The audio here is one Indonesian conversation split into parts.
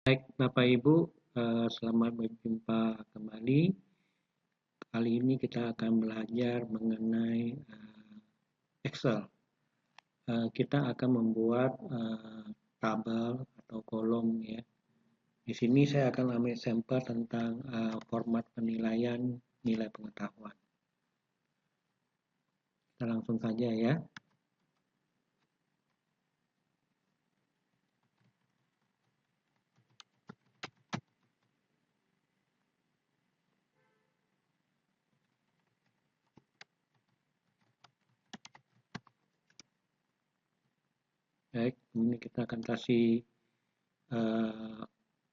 Baik, Bapak Ibu, selamat berjumpa kembali. Kali ini kita akan belajar mengenai Excel. Kita akan membuat tabel atau kolom ya. Di sini saya akan ambil sampel tentang format penilaian nilai pengetahuan. Kita langsung saja ya. Baik, ini kita akan kasih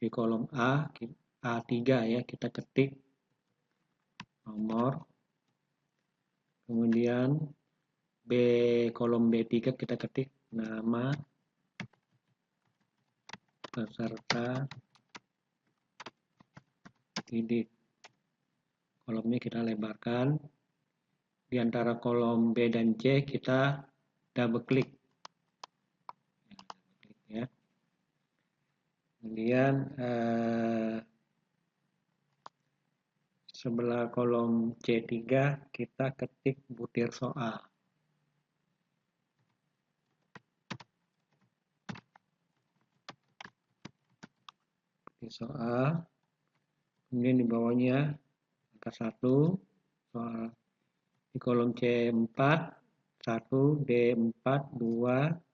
di kolom A3 ya, kita ketik nomor, kemudian kolom B3 kita ketik nama peserta didik. Kolomnya kita lebarkan. Di antara kolom B dan C kita double klik. Ya. Kemudian sebelah kolom C3 kita ketik butir soal. Soal, kemudian di bawahnya angka 1 soal. Di kolom C4 1, D4 2,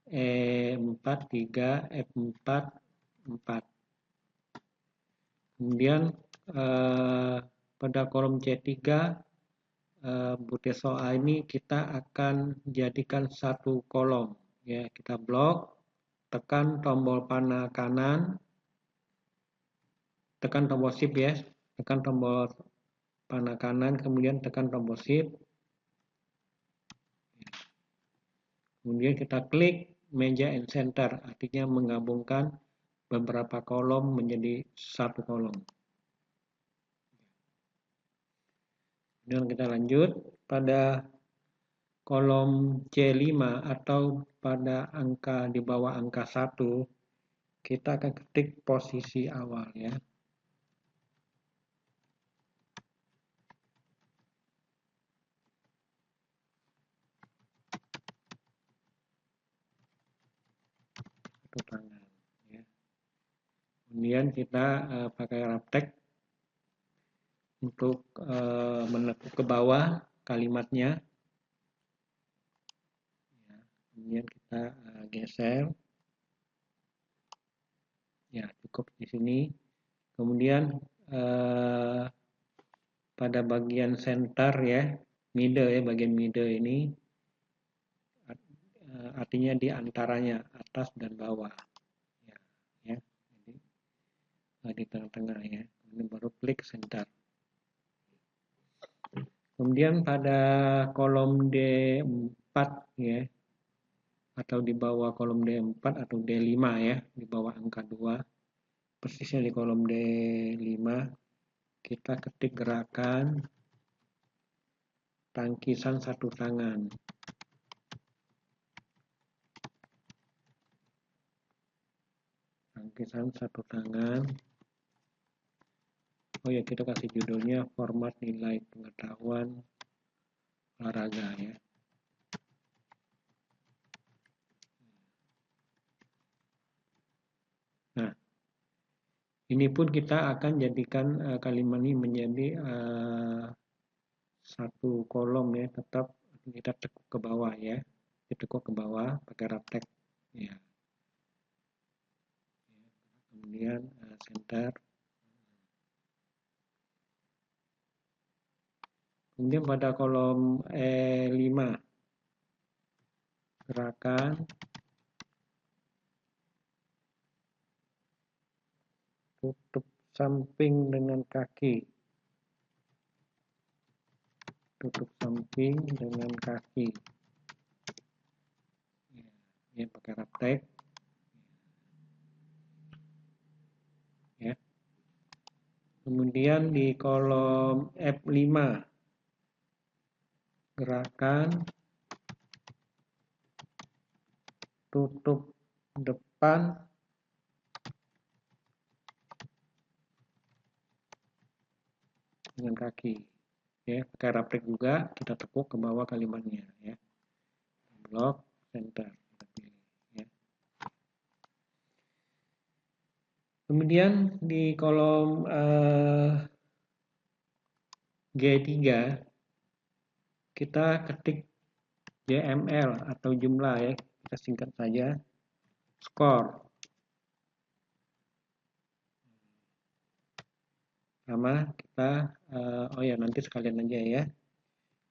E4 3, F4 4. Kemudian pada kolom C3 butir soal ini kita akan jadikan satu kolom ya. Kita blok, tekan tombol panah kanan, tekan tombol shift ya, tekan tombol panah kanan, kemudian tekan tombol shift, kemudian kita klik meja and center, artinya menggabungkan beberapa kolom menjadi satu kolom. Kemudian kita lanjut pada kolom C5 atau pada angka di bawah angka 1 kita akan ketik posisi awal ya. Tangan ya. Kemudian kita pakai raptek untuk menekuk ke bawah kalimatnya ya. Kemudian kita geser ya, cukup di sini. Kemudian pada bagian center ya, middle ya, bagian middle ini artinya di antaranya atas dan bawah ya, ya. Jadi di tengah-tengah ya. Kemudian baru klik center. Kemudian pada kolom D4 ya, atau di bawah kolom D4 atau D5 ya, di bawah angka 2, persisnya di kolom D5 kita ketik gerakan tangkisan satu tangan. Tangkisan satu tangan. Oh ya, kita kasih judulnya format nilai pengetahuan olahraga ya. Nah, ini pun kita akan jadikan kalimat ini menjadi satu kolom ya, tetap kita tekuk ke bawah ya. Ditekuk ke bawah pakai raptek ya. Kemudian center. Kemudian pada kolom E5 gerakan tutup samping dengan kaki. Tutup samping dengan kaki. Ya, pakai raptek. Ya. Kemudian di kolom F5 gerakan tutup depan dengan kaki. Ya, pakai raprik juga kita tekuk ke bawah kalimatnya ya. Blok center kita pilih ya. Kemudian di kolom G3 kita ketik JML atau jumlah ya, kita singkat saja skor. Sama kita oh ya nanti sekalian aja ya.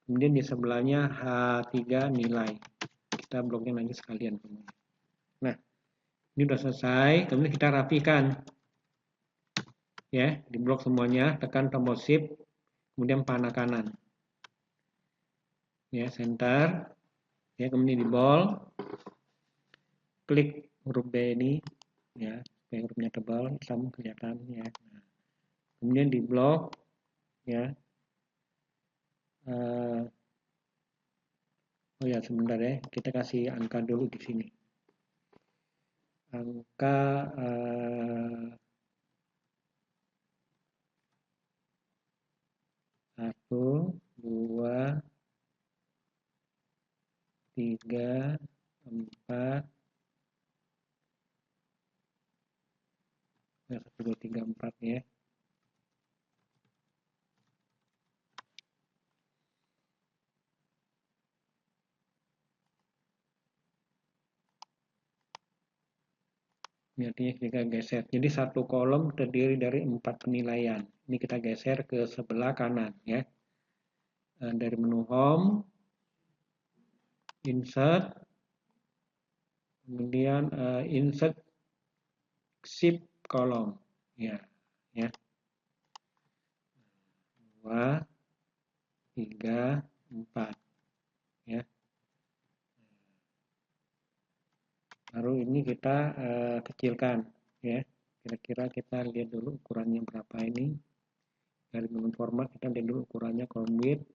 Kemudian di sebelahnya H3 nilai. Kita bloknya nanti sekalian. Nah, ini udah selesai. Kemudian kita rapikan. Ya, di blok semuanya, tekan tombol shift, kemudian panah kanan. Ya, center. Ya, kemudian di bold. Klik huruf B ini ya, supaya hurufnya tebal, hitam kelihatan ya. Nah, kemudian di blok ya. Oh ya, sebentar ya, kita kasih angka dulu di sini. Angka 1, 2, 3, 4, 1, 2, 3, 4 ya. Ini artinya kita geser. Jadi satu kolom terdiri dari 4 penilaian. Ini kita geser ke sebelah kanan ya. Dari menu home, insert, kemudian insert shift kolom ya, ya. 2, 3, 4 ya. Baru ini kita kecilkan ya. Kira-kira kita lihat dulu ukurannya berapa ini. Dari menu format kita lihat dulu ukurannya column width.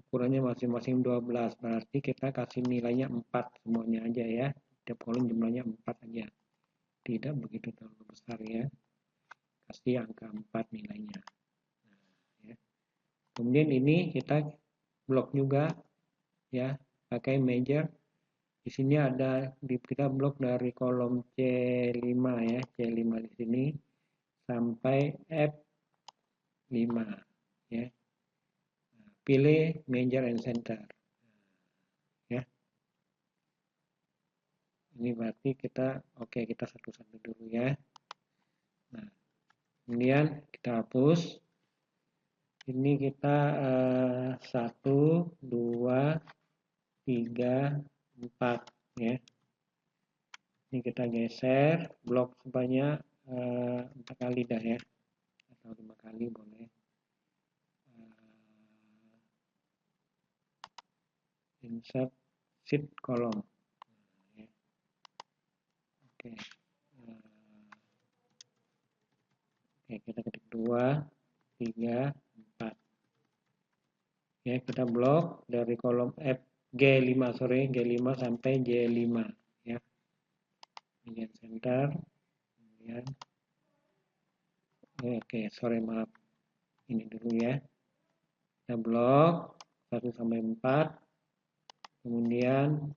Ukurannya masing-masing 12. Berarti kita kasih nilainya 4 semuanya aja ya. Tiap kolom jumlahnya 4 aja. Tidak begitu terlalu besar ya. Kasih angka 4 nilainya. Nah, ya. Kemudian ini kita blok juga ya, pakai measure. Di sini ada kita blok dari kolom C5 ya, C5 di sini sampai F5 ya. Pilih measure and center. Ya. Ini berarti kita oke, kita satu-satu dulu ya. Nah, kemudian kita hapus. Ini kita 1, 2, 3, 4 ya. Ini kita geser blok sebanyak 4 kali dah ya, atau 5 kali boleh. Insert shift kolom ya. Oke. Oke, kita ketik 2, 3, 4 ya, kita blok dari kolom G5 sampai J5 ya. Kemudian center, kemudian oke, maaf, ini dulu ya. Kita blok 1 sampai 4, kemudian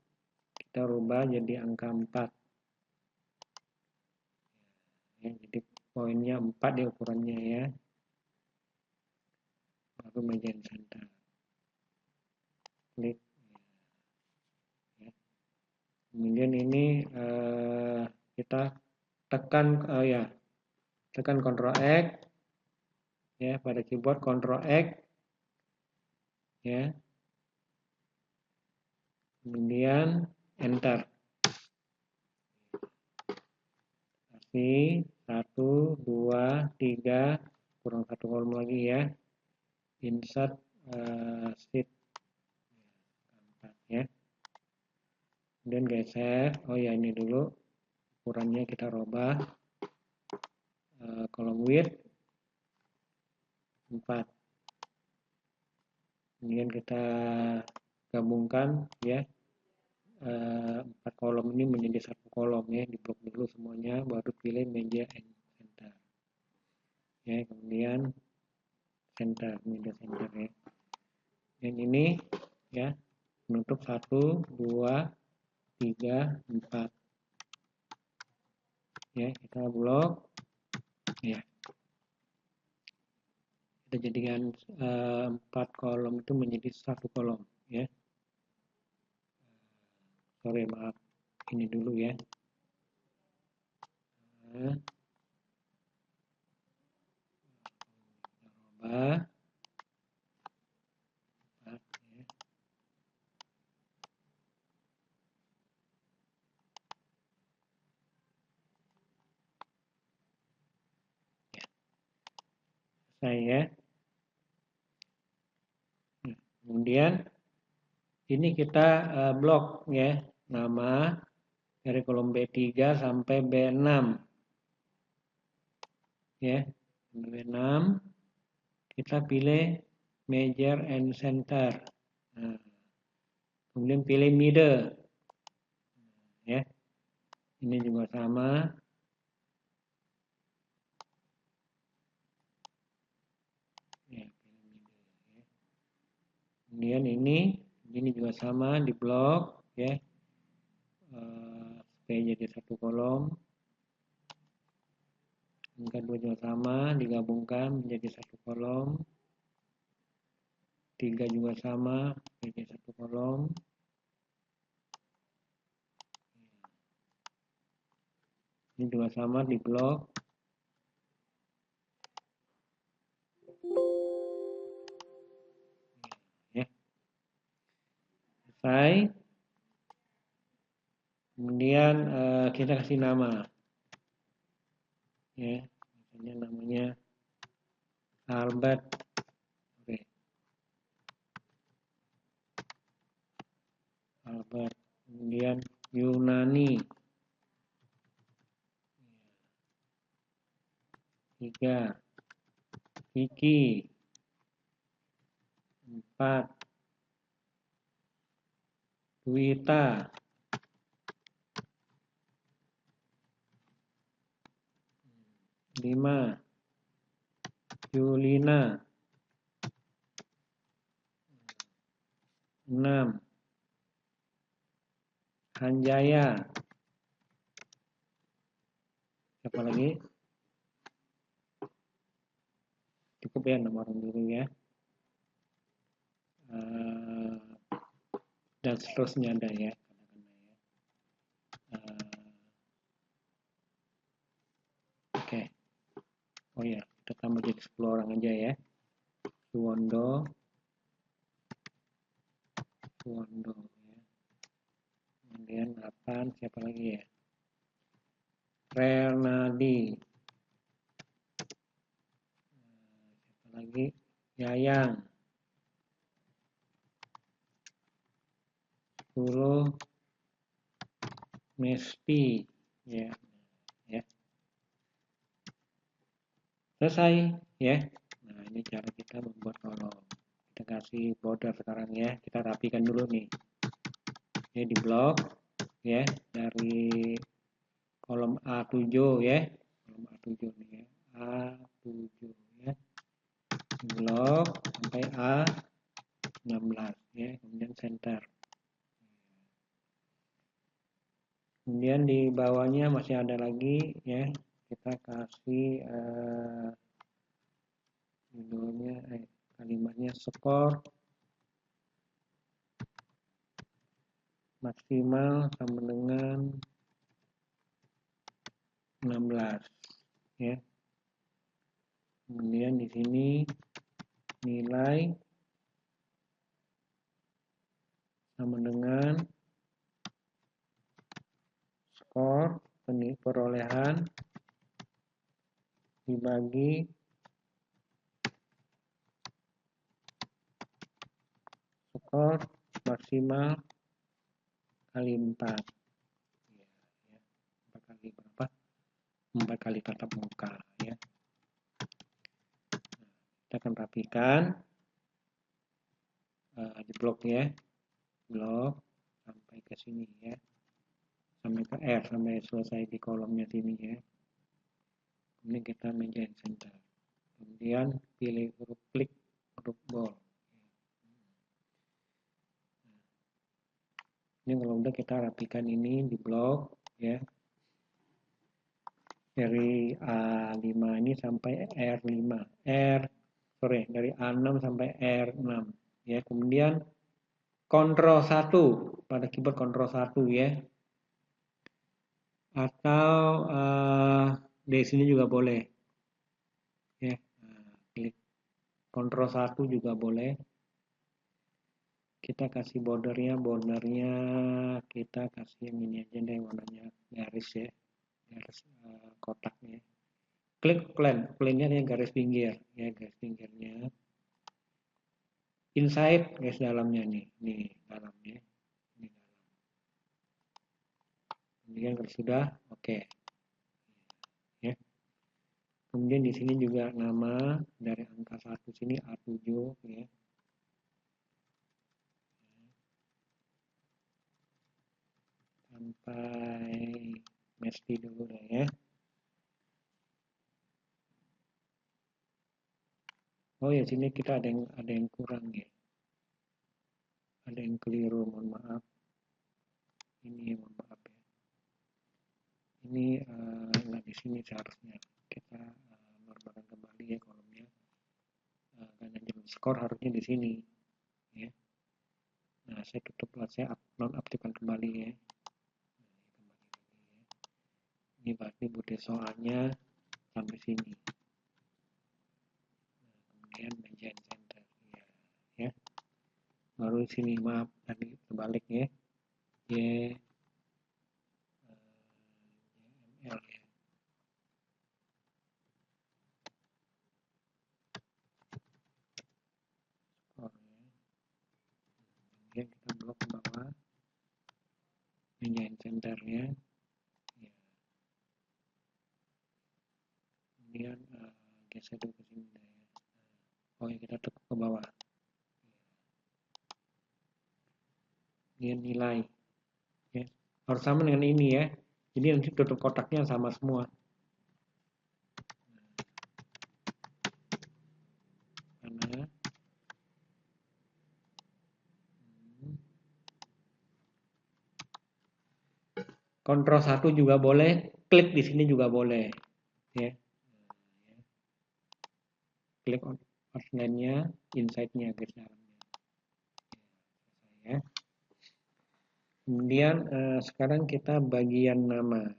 kita rubah jadi angka 4 ya, jadi poinnya 4 di ukurannya ya. Baru meja center, klik ya. Kemudian ini kita tekan ya, tekan Ctrl X ya, pada keyboard Ctrl X ya, kemudian enter. Kasih 1, 2, 3, kurang 1 kolom lagi ya, insert shift 4 ya. Kemudian geser, oh ya ini dulu ukurannya kita rubah, kolom width 4. Kemudian kita gabungkan ya, 4 kolom ini menjadi 1 kolom ya, diblok dulu semuanya, baru pilih meja and center ya. Kemudian center, media center ya. Dan ini ya menutup 1, 2, 3, 4 ya, kita blok ya, kita jadikan 4 kolom itu menjadi 1 kolom ya. Sorry, maaf, ini dulu ya. Nah, rubah saya. Kemudian ini kita blok ya, nama dari kolom B3 sampai B6 ya. B6 kita pilih major and center. Nah, kemudian pilih middle ya. Ini juga sama. Ya, pilih middle ya. Kemudian ini juga sama, di blok ya, supaya jadi 1 kolom. Yang kedua juga sama, digabungkan menjadi 1 kolom. 3 juga sama, menjadi 1 kolom. Ini juga sama, di blok. Ya. Selesai. Kemudian kita kasih nama. Ya, misalnya namanya Albert. Oke. Albert. Kemudian Yunani. 3. Vicky. 4. Duita. 5. Julina. 6. Hanjaya. Siapa lagi? Cukup ya, nomor dulu ya. Dan seterusnya ada ya. Oke. Oh ya, kita tambah jadi 10 orang aja ya. Suwondo ya. Kemudian 8, siapa lagi ya? Renaldi. Siapa lagi? Yayang. 10 Mespi ya. Ya. Selesai ya. Nah, ini cara kita membuat kolom. Kita kasih border sekarang ya. Kita rapikan dulu nih. Ya, di blok ya, dari kolom A7 ya. Kolom A7 nih ya. A7 ya. Blok sampai A16 ya. Kemudian center. Kemudian di bawahnya masih ada lagi ya, kita kasih judulnya kalimatnya skor maksimal sama dengan 16 ya. Kemudian di sini nilai sama dengan skor perolehan dibagi skor maksimal kali 4 ya, 4 kali berapa? 4 kali tatap muka ya. Kita akan rapikan di bloknya, blok sampai ke sini ya, sampai ke R, sampai selesai di kolomnya sini ya. Kemudian kita menjadi center. kemudian pilih huruf klik huruf bold. Ini kalau udah kita rapikan ini di blok ya. Dari A5 ini sampai R5. Dari A6 sampai R6 ya. Kemudian Ctrl 1 pada keyboard Ctrl 1 ya. Atau di sini juga boleh. Ya. Klik Ctrl 1 juga boleh. Kita kasih bordernya kita kasih yang ini aja deh, warnanya garis ya, garis kotaknya. Klik plannya ya, garis pinggir ya, garis pinggirnya. Inside garis dalamnya nih dalamnya, ini dalam. Kemudian kalau sudah oke. Ya. Kemudian di sini juga nama dari angka 1 sini A7 ya. Sampai mesti dulu deh ya. Oh ya, sini kita ada yang kurang ya. Ada yang keliru, mohon maaf. Ini mohon maaf ya. Ini nggak di sini seharusnya. Kita normalkan kembali ya kolomnya. Karena jam skor harusnya di sini ya. Nah, saya tutup, saya nonaktifkan kembali ya. Ini berarti bude soalnya sampai sini. Kemudian menjadi center ya. Baru sini maaf tadi terbalik ya. YML ya. Kemudian kita blok ke bawah. Menjadi centernya. Ya. Kemudian geser dulu ke sini ya. Oh ya, kita tekuk ke bawah. Dia nilai ya. Harus sama dengan ini ya. Jadi nanti tutup kotaknya sama semua. Karena Ctrl 1 juga boleh, klik di sini juga boleh ya. Klik outline-nya, inside-nya garis dalamnya. Ya. Kemudian sekarang kita bagian nama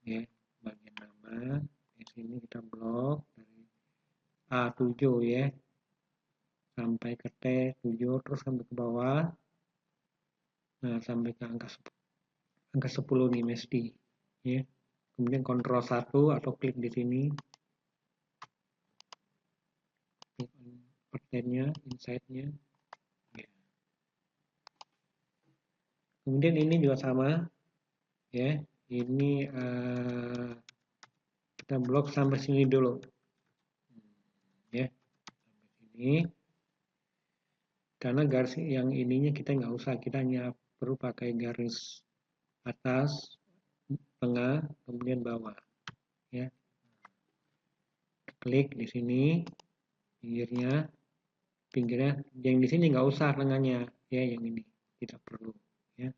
ya. Bagian nama di sini kita blok dari A7 ya. Sampai ke T7 terus sampai ke bawah. Nah, sampai ke angka 10 nih mesti ya. Kemudian Ctrl 1 atau klik di sini. Klik outline-nya, inside-nya. Ya. Kemudian ini juga sama ya. Ini kita blok sampai sini dulu. Ya. Sampai sini. Karena garis yang ininya kita nggak usah, kita hanya perlu pakai garis atas, tengah, kemudian bawah. Ya. Klik di sini, pinggirnya, yang di sini nggak usah tengahnya, ya yang ini tidak perlu. Ya.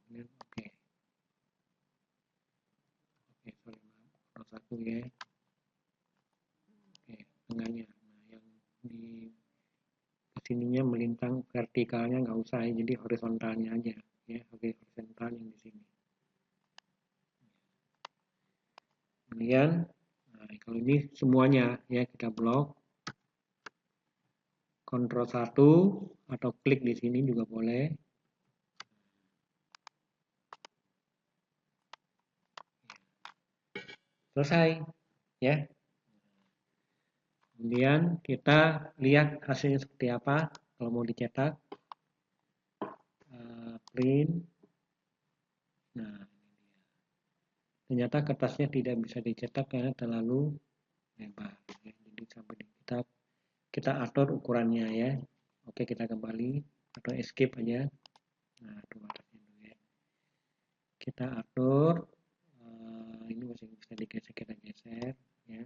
Kemudian oke, sorry maaf, satu ya. Oke, tengahnya. Nah, yang di sininya melintang vertikalnya nggak usah ya, jadi horizontalnya aja ya. Oke, horizontal yang di sini. Kemudian nah, kalau ini semuanya ya kita blok. Ctrl 1 atau klik di sini juga boleh. Selesai ya. Kemudian kita lihat hasilnya seperti apa kalau mau dicetak. Print. Nah, ternyata kertasnya tidak bisa dicetak karena terlalu lebar. Ya. Jadi sampai kita atur ukurannya ya. Oke, kita kembali atau escape aja. Nah, dua dulu ya. Kita atur. Ini masih bisa digeser, kita geser ya.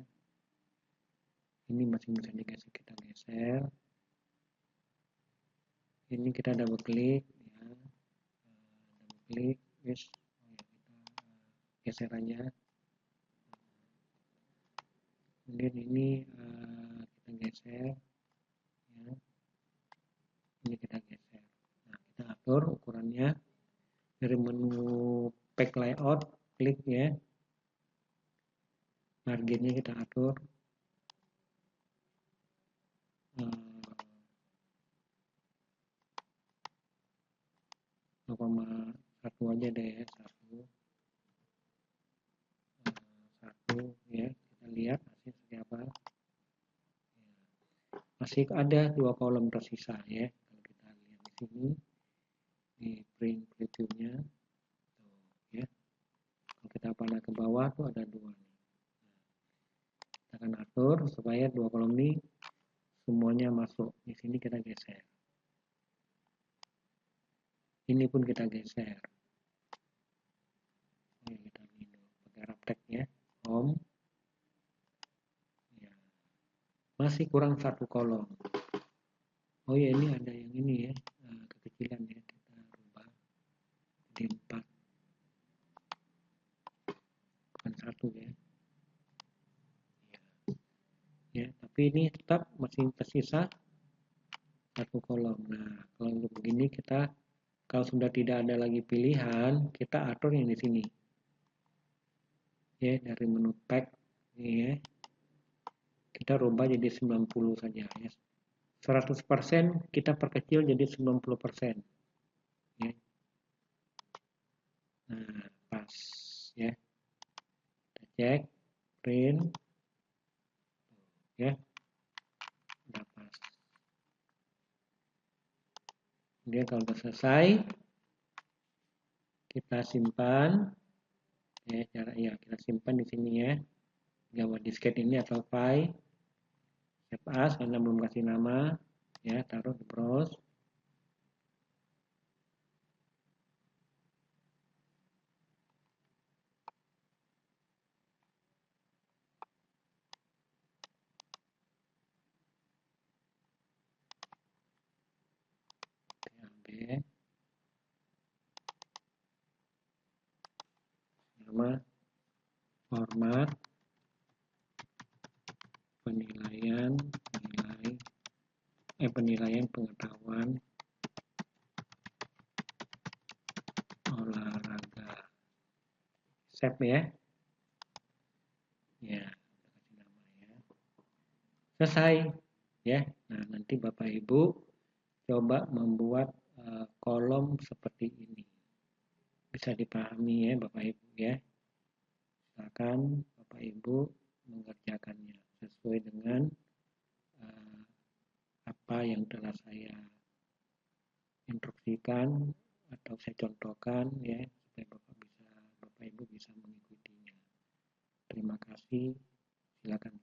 Ini masih bisa digeser, kita geser. Ini kita double klik ya, double klik, yes, kita geser aja. Kemudian ini kita geser ya, ini kita geser. Nah, kita atur ukurannya dari menu pack layout, klik ya, marginnya kita atur 0,1 aja deh ya, 1 ya, kita lihat hasil seperti apa. Masih ada 2 kolom tersisa ya, kalau kita lihat di sini di print previewnya ya, kalau kita panah ke bawah tuh ada 2 nih. Kita akan atur supaya 2 kolom ini semuanya masuk. Di sini kita geser, ini pun kita geser. Kita pakai raptek ya, home ya. Masih kurang 1 kolom. Oh ya, ini ada yang ini ya, kekecilan ya, kita rubah jadi 4, bukan 1 ya. Ya, tapi ini tetap masih tersisa 1 kolom. Nah, kalau untuk begini kita, kalau sudah tidak ada lagi pilihan, kita atur yang di sini. Ya, dari menu pack ini ya. Kita rubah jadi 90 saja ya. 100% kita perkecil jadi 90%. Ya. Nah, pas ya. Kita cek print ya. Udah pas. Kemudian kalau sudah selesai, kita simpan ya, kita simpan di sini ya. Java disket ini atau file save as, karena belum kasih nama ya, taruh di browse. TAB nama, format, penilaian pengetahuan olahraga, save ya. Ya, kasih nama ya. Selesai ya. Nah, nanti Bapak Ibu coba membuat kolom seperti ini. Bisa dipahami ya Bapak Ibu ya. Silakan Bapak Ibu mengerjakannya sesuai dengan apa yang telah saya instruksikan atau saya contohkan ya, supaya Bapak Ibu bisa mengikutinya. Terima kasih. Silakan.